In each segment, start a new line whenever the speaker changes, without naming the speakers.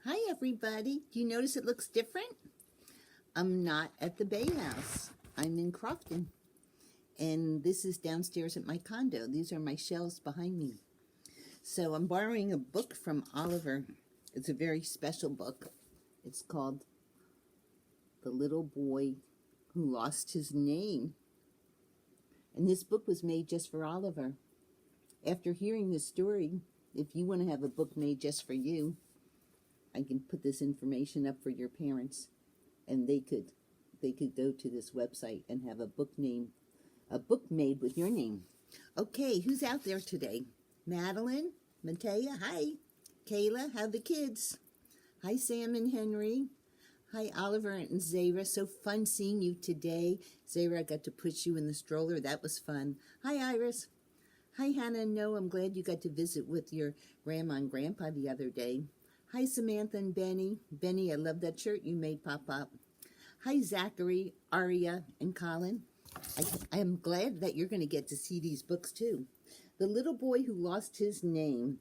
Hi everybody. Do you notice it looks different? I'm not at the Bay House. I'm in Crofton. And this is downstairs at my condo. These are my shelves behind me. So I'm borrowing a book from Oliver. It's a very special book. It's called The Little Boy Who Lost His Name. And this book was made just for Oliver. After hearing this story, if you want to have a book made just for you, I can put this information up for your parents, and they could go to this website and have a book made with your name. Okay, who's out there today? Madeline, Matea, hi. Kayla, how the kids? Hi, Sam and Henry. Hi, Oliver and Zara. So fun seeing you today. Zara, I got to push you in the stroller. That was fun. Hi, Iris. Hi, Hannah and Noah. I'm glad you got to visit with your grandma and grandpa the other day. Hi, Samantha and Benny. Benny, I love that shirt you made pop up. Hi, Zachary, Aria, and Colin. I am glad that you're going to get to see these books, too. The Little Boy Who Lost His Name.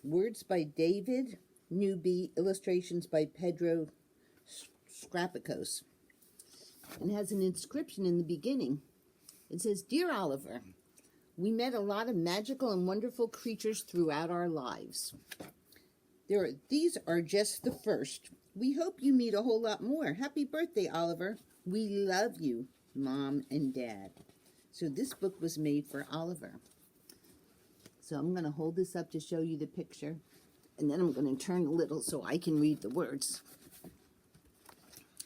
Words by Cadji-Newby. Illustrations by Pedro Scrapicos. It has an inscription in the beginning. It says, "Dear Oliver, we met a lot of magical and wonderful creatures throughout our lives. These are just the first. We hope you meet a whole lot more. Happy birthday, Oliver. We love you, Mom and Dad." So this book was made for Oliver. So I'm going to hold this up to show you the picture. And then I'm going to turn a little so I can read the words.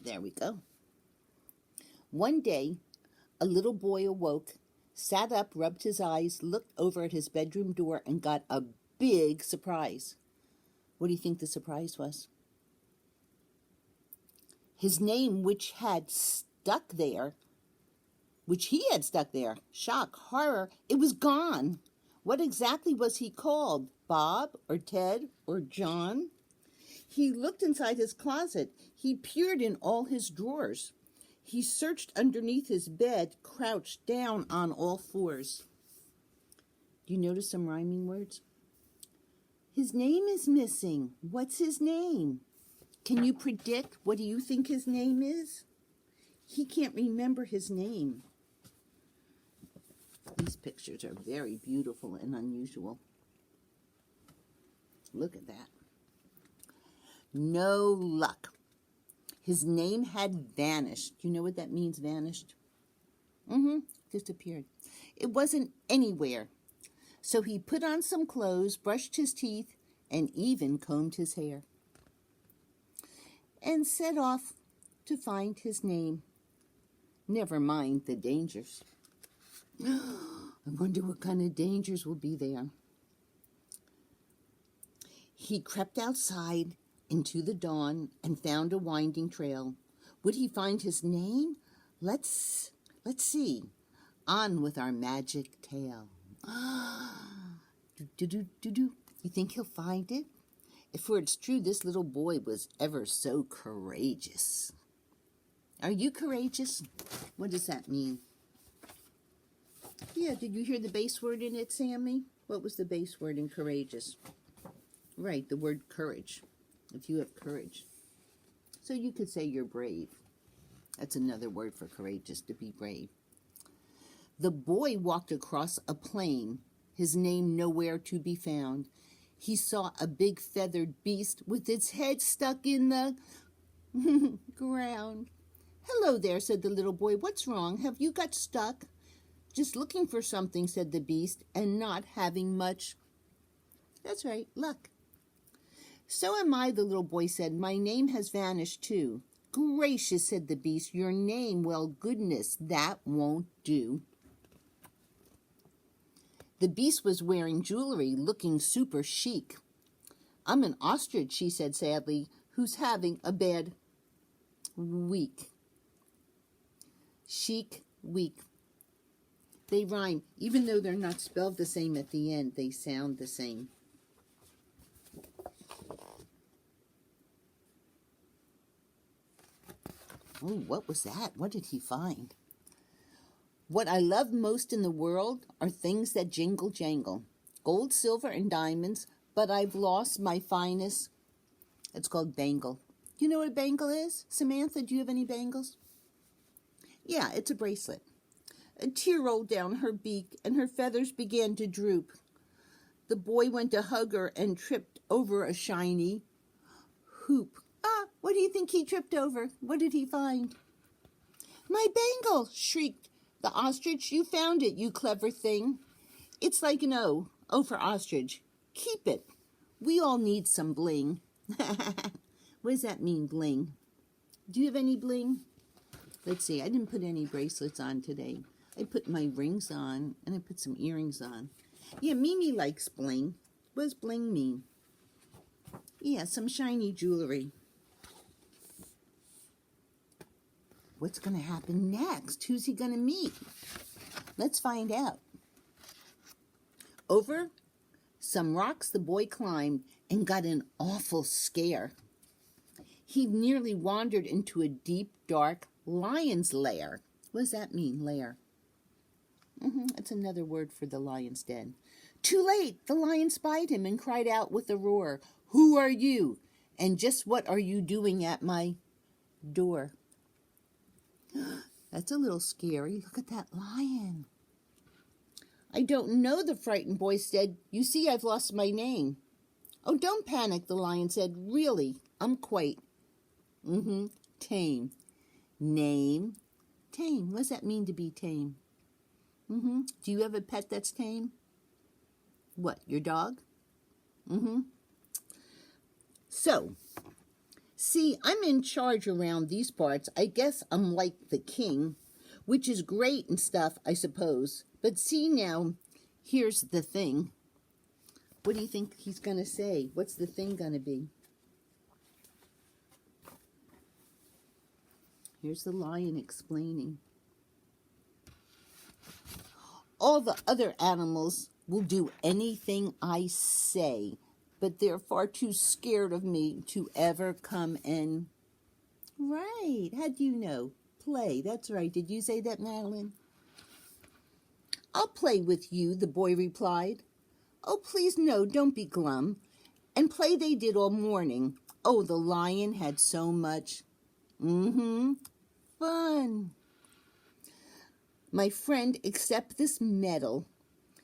There we go. One day, a little boy awoke, sat up, rubbed his eyes, looked over at his bedroom door, and got a big surprise. What do you think the surprise was? His name, which he had stuck there. Shock, horror, it was gone. What exactly was he called? Bob or Ted or John? He looked inside his closet. He peered in all his drawers. He searched underneath his bed, crouched down on all fours. Do you notice some rhyming words? His name is missing. What's his name? Can you predict? What do you think his name is? He can't remember his name. These pictures are very beautiful and unusual. Look at that. No luck. His name had vanished. Do you know what that means, vanished? Disappeared. It wasn't anywhere. So he put on some clothes, brushed his teeth, and even combed his hair, and set off to find his name. Never mind the dangers. I wonder what kind of dangers will be there. He crept outside into the dawn and found a winding trail. Would he find his name? Let's see. On with our magic tale. You think he'll find it? If it's true, this little boy was ever so courageous. Are you courageous? What does that mean? Yeah, did you hear the base word in it, Sammy? What was the base word in courageous? Right, the word courage. If you have courage. So you could say you're brave. That's another word for courageous, to be brave. The boy walked across a plain, his name nowhere to be found. He saw a big feathered beast with its head stuck in the ground. "Hello there," said the little boy. "What's wrong? Have you got stuck?" "Just looking for something," said the beast, "and not having much." That's right, luck. "So am I," the little boy said. "My name has vanished too." "Gracious," said the beast, "your name, well, goodness, that won't do." The beast was wearing jewelry, looking super chic. "I'm an ostrich," she said sadly, "who's having a bad week." Chic, week. They rhyme. Even though they're not spelled the same at the end, they sound the same. Oh, what was that? What did he find? "What I love most in the world are things that jingle jangle. Gold, silver, and diamonds, but I've lost my finest It's called bangle. Do you know what a bangle is? Samantha, do you have any bangles? Yeah, it's a bracelet. A tear rolled down her beak, and her feathers began to droop. The boy went to hug her and tripped over a shiny hoop. Ah, what do you think he tripped over? What did he find? My bangle, shrieked the ostrich. You found it, you clever thing. It's like an O. O for ostrich. Keep it. We all need some bling. What does that mean, bling? Do you have any bling? Let's see, I didn't put any bracelets on today. I put my rings on, and I put some earrings on. Yeah, Mimi likes bling. What does bling mean? Yeah, some shiny jewelry. What's going to happen next? Who's he going to meet? Let's find out. Over some rocks the boy climbed and got an awful scare. He nearly wandered into a deep, dark lion's lair. What does that mean, lair? That's another word for the lion's den. Too late! The lion spied him and cried out with a roar, "Who are you? And just what are you doing at my door?" That's a little scary. Look at that lion. I don't know, the frightened boy said. You see, I've lost my name. Oh, don't panic, the lion said. Really, I'm quite tame. Name, tame. What does that mean to be tame? Do you have a pet that's tame? What, your dog? So, see, I'm in charge around these parts. I guess I'm like the king, which is great and stuff, I suppose. But see now, here's the thing. What do you think he's going to say? What's the thing going to be? Here's the lion explaining. All the other animals will do anything I say, but they're far too scared of me to ever come in. Right. How do you know? Play. That's right. Did you say that, Madeline? I'll play with you, the boy replied. Oh, please, no, don't be glum. And play they did all morning. Oh, the lion had so much fun. My friend, accept this medal,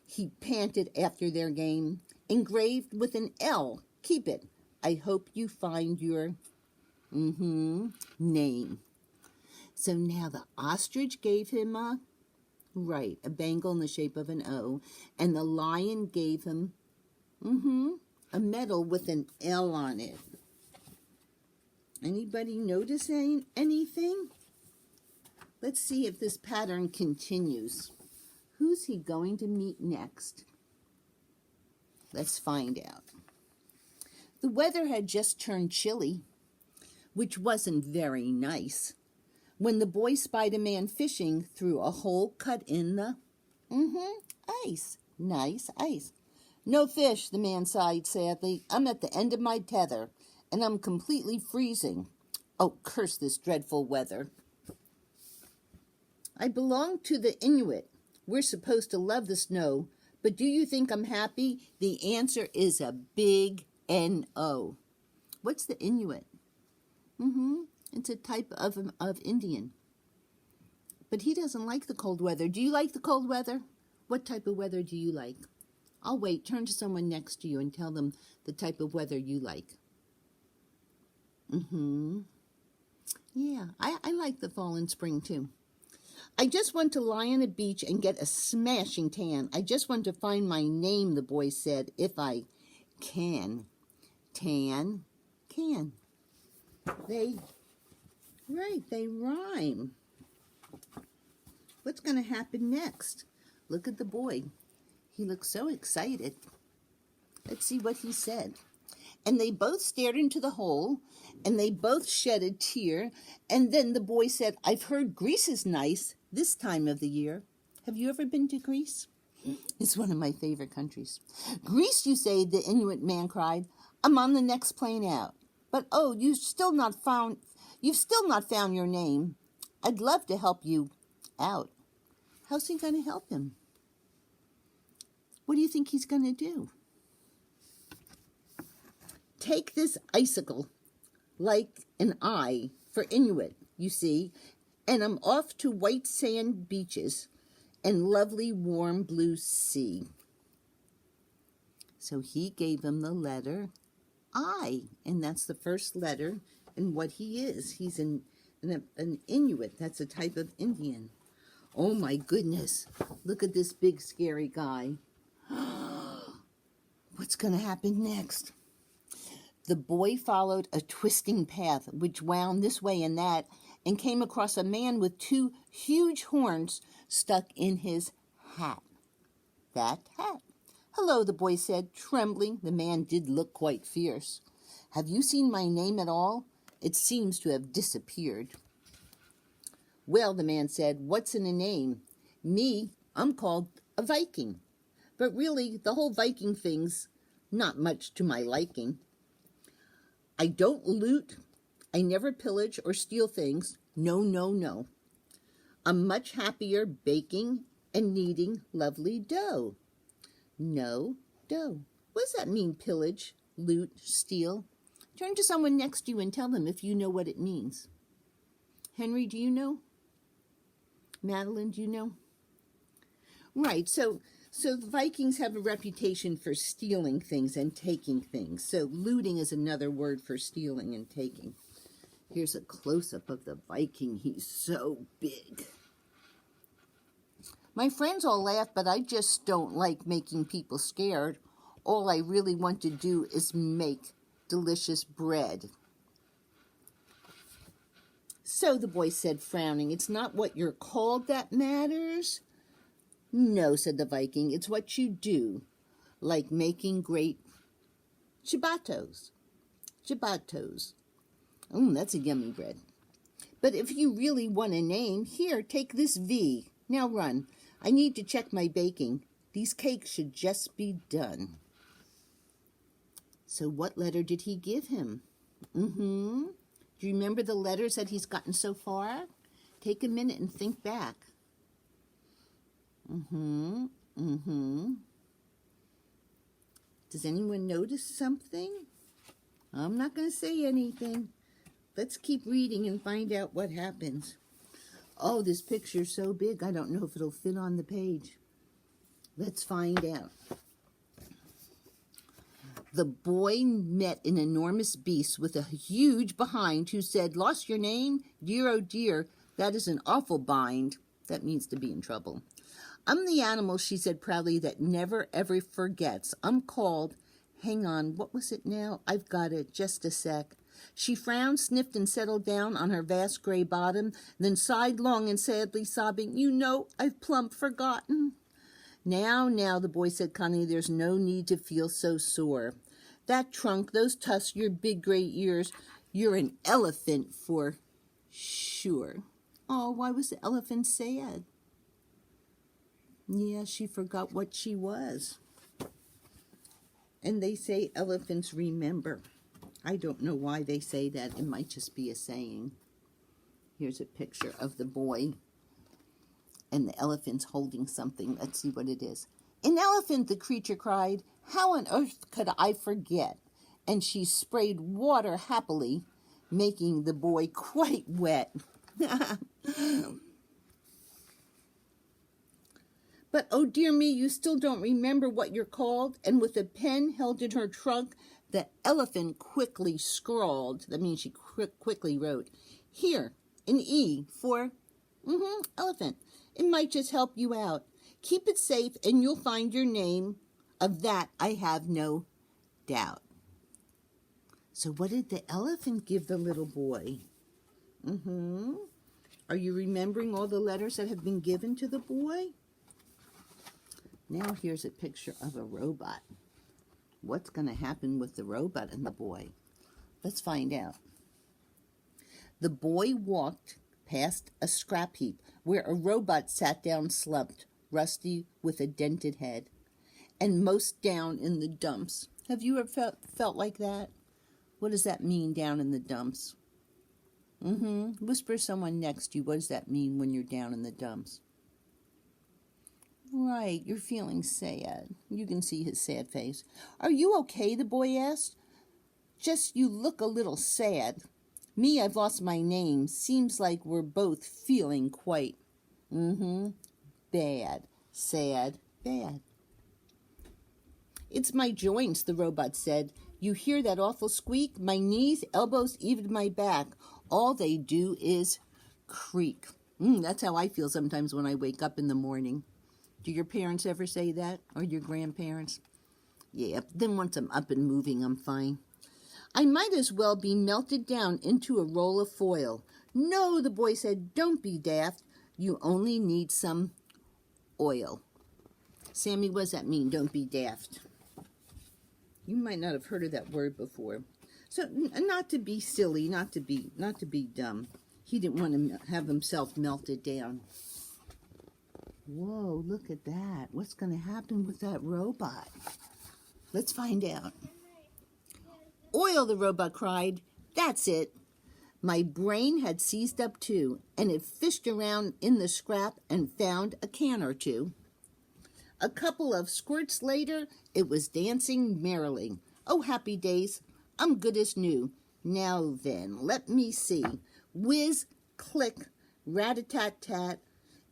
he panted after their game, engraved with an L. Keep it. I hope you find your name. So now the ostrich gave him a bangle in the shape of an O, and the lion gave him a medal with an L on it. Anybody noticing anything? Let's see if this pattern continues. Who's he going to meet next? Let's find out. The weather had just turned chilly, which wasn't very nice, when the boy spied a man fishing through a hole cut in the ice. Nice ice. No fish, the man sighed sadly. I'm at the end of my tether, and I'm completely freezing. Oh, curse this dreadful weather. I belong to the Inuit. We're supposed to love the snow, but do you think I'm happy? The answer is a big N-O. What's the Inuit? It's a type of Indian. But he doesn't like the cold weather. Do you like the cold weather? What type of weather do you like? I'll wait. Turn to someone next to you and tell them the type of weather you like. Yeah, I like the fall and spring too. I just want to lie on a beach and get a smashing tan. I just want to find my name, the boy said, if I can. Tan, can. They rhyme. What's going to happen next? Look at the boy. He looks so excited. Let's see what he said. And they both stared into the hole, and they both shed a tear. And then the boy said, I've heard Greece is nice this time of the year. Have you ever been to Greece? It's one of my favorite countries. Greece, you say, the Inuit man cried. I'm on the next plane out. But oh, you've still not found your name. I'd love to help you out. How's he going to help him? What do you think he's going to do? Take this icicle like an I for Inuit, you see, and I'm off to white sand beaches and lovely warm blue sea. So he gave him the letter I, and that's the first letter in what he is. He's an Inuit. That's a type of Indian. Oh my goodness, look at this big scary guy. What's going to happen next? The boy followed a twisting path which wound this way and that and came across a man with 2 huge horns stuck in his hat. That hat. Hello, the boy said, trembling. The man did look quite fierce. Have you seen my name at all? It seems to have disappeared. Well, the man said, what's in a name? Me, I'm called a Viking. But really, the whole Viking thing's not much to my liking. I don't loot. I never pillage or steal things. No, no, no. I'm much happier baking and kneading lovely dough. No, dough. What does that mean, pillage, loot, steal? Turn to someone next to you and tell them if you know what it means. Henry, do you know? Madeline, do you know? Right, so the Vikings have a reputation for stealing things and taking things. So looting is another word for stealing and taking. Here's a close-up of the Viking. He's so big. My friends all laugh, but I just don't like making people scared. All I really want to do is make delicious bread. So the boy said, frowning, it's not what you're called that matters. No, said the Viking, it's what you do, like making great ciabattos. Ciabattos. That's a yummy bread. But if you really want a name, here, take this V. Now run. I need to check my baking. These cakes should just be done. So what letter did he give him? Do you remember the letters that he's gotten so far? Take a minute and think back. Does anyone notice something? I'm not going to say anything. Let's keep reading and find out what happens. Oh, this picture's so big, I don't know if it'll fit on the page. Let's find out. The boy met an enormous beast with a huge behind who said, lost your name? Dear, oh dear, that is an awful bind. That means to be in trouble. I'm the animal, she said proudly, that never ever forgets. I'm called, hang on, what was it now? I've got it, just a sec. She frowned, sniffed, and settled down on her vast gray bottom, then sighed long and sadly, sobbing, you know, I've plump forgotten. Now, the boy said kindly, there's no need to feel so sore. That trunk, those tusks, your big gray ears, you're an elephant for sure. Oh, why was the elephant sad? Yeah, she forgot what she was. And they say elephants remember. I don't know why they say that. It might just be a saying. Here's a picture of the boy and the elephant's holding something. Let's see what it is. An elephant, the creature cried. How on earth could I forget? And she sprayed water happily, making the boy quite wet. But, oh dear me, you still don't remember what you're called? And with a pen held in her trunk, the elephant quickly scrawled. That means she quickly wrote, here, an E for elephant. It might just help you out. Keep it safe and you'll find your name. Of that I have no doubt. So what did the elephant give the little boy? Are you remembering all the letters that have been given to the boy? Now here's a picture of a robot. What's going to happen with the robot and the boy? Let's find out. The boy walked past a scrap heap where a robot sat down slumped, rusty with a dented head, and most down in the dumps. Have you ever felt like that? What does that mean, down in the dumps? Whisper to someone next to you, what does that mean when you're down in the dumps? Right, you're feeling sad. You can see his sad face. Are you okay? The boy asked. Just you look a little sad. Me, I've lost my name. Seems like we're both feeling quite, bad, sad, bad. It's my joints, the robot said. You hear that awful squeak? My knees, elbows, even my back. All they do is creak. That's how I feel sometimes when I wake up in the morning. Do your parents ever say that? Or your grandparents? Yeah, then once I'm up and moving, I'm fine. I might as well be melted down into a roll of foil. No, the boy said, don't be daft. You only need some oil. Sammy, what does that mean, don't be daft? You might not have heard of that word before. So, not to be silly, not to be dumb. He didn't want to have himself melted down. Whoa, look at that. What's going to happen with that robot? Let's find out. Oil, the robot cried. That's it. My brain had seized up too, and it fished around in the scrap and found a can or two. A couple of squirts later, it was dancing merrily. Oh, happy days, I'm good as new. Now then, let me see. Whiz, click, rat-a-tat-tat,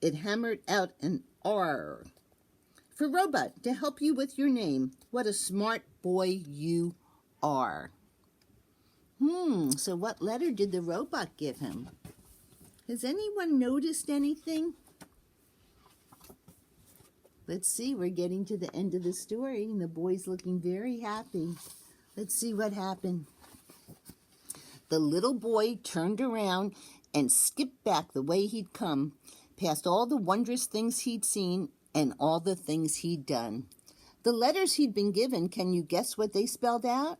it hammered out an R. For robot, to help you with your name, what a smart boy you are. So what letter did the robot give him? Has anyone noticed anything? Let's see, we're getting to the end of the story, and the boy's looking very happy. Let's see what happened. The little boy turned around and skipped back the way he'd come, past all the wondrous things he'd seen and all the things he'd done. The letters he'd been given, can you guess what they spelled out?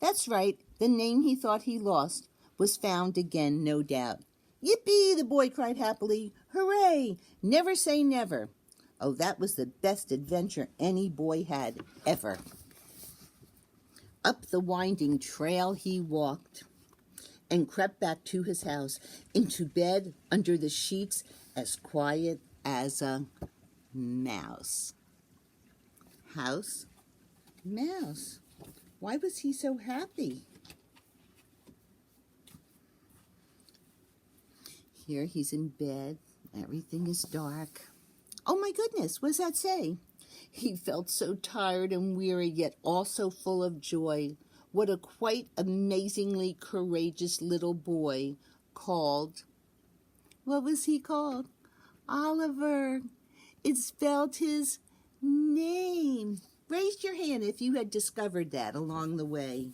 That's right, the name he thought he lost was found again, no doubt. Yippee, the boy cried happily. Hooray! Never say never. Oh, that was the best adventure any boy had ever. Up the winding trail he walked and crept back to his house, into bed under the sheets, as quiet as a mouse. House, mouse. Why was he so happy? Here he's in bed. Everything is dark. Oh my goodness, what does that say? He felt so tired and weary, yet also full of joy. What a quite amazingly courageous little boy called. What was he called? Oliver. It spelled his name. Raise your hand if you had discovered that along the way.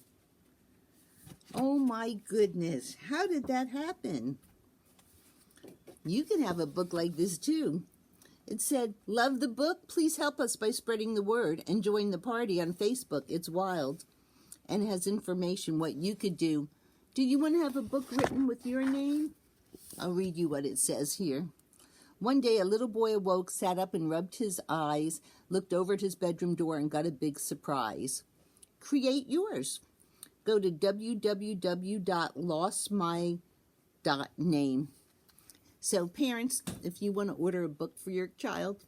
Oh my goodness, how did that happen? You can have a book like this too. It said, love the book? Please help us by spreading the word and join the party on Facebook. It's wild and has information what you could do. Do you want to have a book written with your name? I'll read you what it says here. One day a little boy awoke, sat up and rubbed his eyes, looked over at his bedroom door and got a big surprise. Create yours. Go to www.lostmy.name. So parents, if you want to order a book for your child,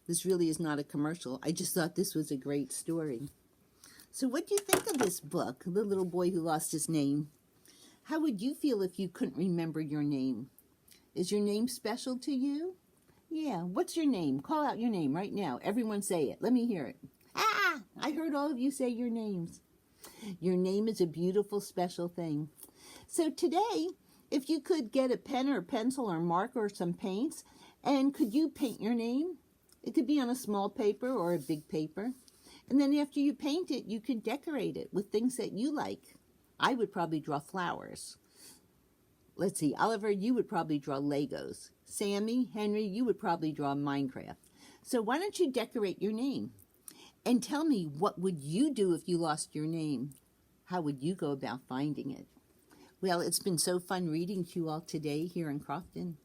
this really is not a commercial. I just thought this was a great story. So what do you think of this book, The Little Boy Who Lost His Name? How would you feel if you couldn't remember your name? Is your name special to you? Yeah, what's your name? Call out your name right now. Everyone say it. Let me hear it. Ah, I heard all of you say your names. Your name is a beautiful, special thing. So today, if you could get a pen or a pencil or marker or some paints, and could you paint your name? It could be on a small paper or a big paper. And then after you paint it, you could decorate it with things that you like. I would probably draw flowers. Let's see, Oliver, you would probably draw Legos. Sammy, Henry, you would probably draw Minecraft. So why don't you decorate your name? And tell me, what would you do if you lost your name? How would you go about finding it? Well, it's been so fun reading to you all today here in Crofton.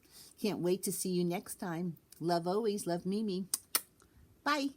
Can't wait to see you next time. Love always, love Mimi. Bye.